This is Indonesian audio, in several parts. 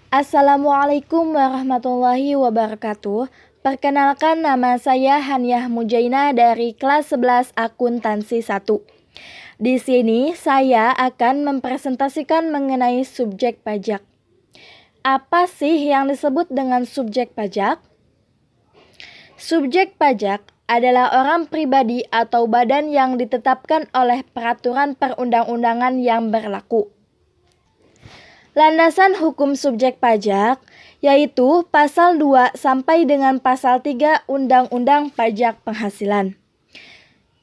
Assalamualaikum warahmatullahi wabarakatuh. Perkenalkan, nama saya Haniah Mujaina dari kelas 11 Akuntansi 1. Di sini saya akan mempresentasikan mengenai subjek pajak. Apa sih yang disebut dengan subjek pajak? Subjek pajak adalah orang pribadi atau badan yang ditetapkan oleh peraturan perundang-undangan yang berlaku. Landasan hukum subjek pajak yaitu pasal 2 sampai dengan pasal 3 Undang-Undang Pajak Penghasilan.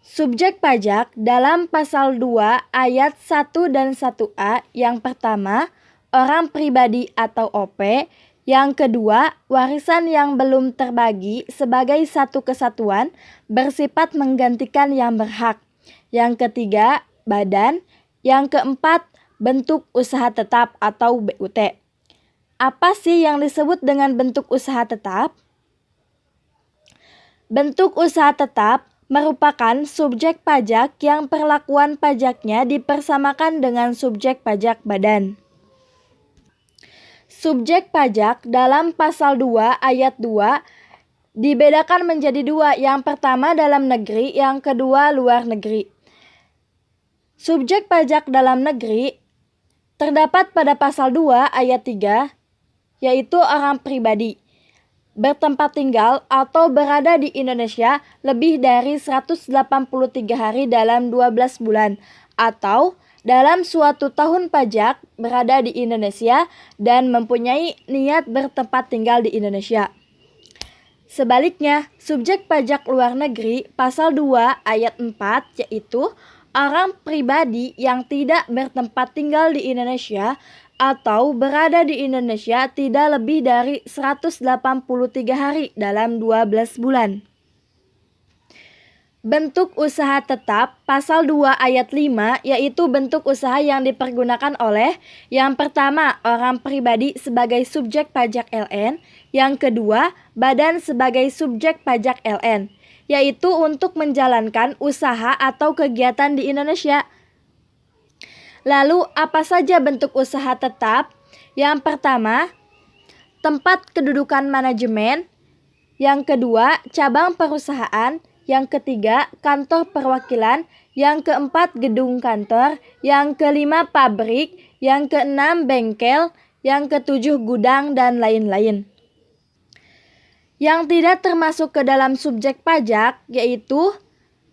Subjek pajak dalam pasal 2 ayat 1 dan 1A yang pertama, orang pribadi atau OP, yang kedua, warisan yang belum terbagi sebagai satu kesatuan bersifat menggantikan yang berhak. Yang ketiga, badan. Yang keempat, bentuk usaha tetap atau BUT. Apa sih yang disebut dengan bentuk usaha tetap? Bentuk usaha tetap merupakan subjek pajak yang perlakuan pajaknya dipersamakan dengan subjek pajak badan. Subjek pajak dalam pasal 2 ayat 2 dibedakan menjadi dua, yang pertama dalam negeri, yang kedua luar negeri. Subjek pajak dalam negeri terdapat pada pasal 2 ayat 3, yaitu orang pribadi, bertempat tinggal atau berada di Indonesia lebih dari 183 hari dalam 12 bulan, atau dalam suatu tahun pajak berada di Indonesia dan mempunyai niat bertempat tinggal di Indonesia. Sebaliknya, subjek pajak luar negeri pasal 2 ayat 4 yaitu orang pribadi yang tidak bertempat tinggal di Indonesia atau berada di Indonesia tidak lebih dari 183 hari dalam 12 bulan. Bentuk usaha tetap pasal 2 ayat 5 yaitu bentuk usaha yang dipergunakan oleh yang pertama, orang pribadi sebagai subjek pajak LN, yang kedua, badan sebagai subjek pajak LN, yaitu untuk menjalankan usaha atau kegiatan di Indonesia. Lalu, apa saja bentuk usaha tetap? Yang pertama, tempat kedudukan manajemen. Yang kedua, cabang perusahaan. Yang ketiga, kantor perwakilan. Yang keempat, gedung kantor. Yang kelima, pabrik. Yang keenam, bengkel. Yang ketujuh, gudang, dan lain-lain. Yang tidak termasuk ke dalam subjek pajak yaitu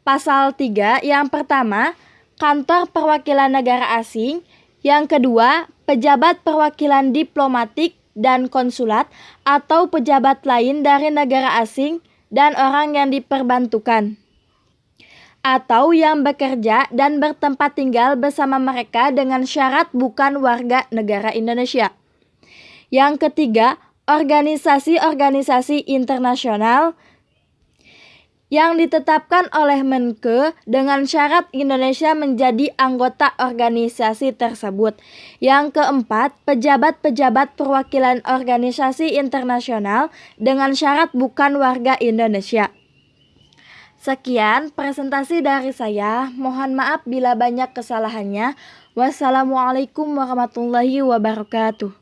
pasal 3, yang pertama, kantor perwakilan negara asing, yang kedua, pejabat perwakilan diplomatik dan konsulat atau pejabat lain dari negara asing dan orang yang diperbantukan, atau yang bekerja dan bertempat tinggal bersama mereka dengan syarat bukan warga negara Indonesia. Yang ketiga, organisasi-organisasi internasional yang ditetapkan oleh Menke dengan syarat Indonesia menjadi anggota organisasi tersebut. Yang keempat, pejabat-pejabat perwakilan organisasi internasional dengan syarat bukan warga Indonesia. Sekian presentasi dari saya. Mohon maaf bila banyak kesalahannya. Wassalamualaikum warahmatullahi wabarakatuh.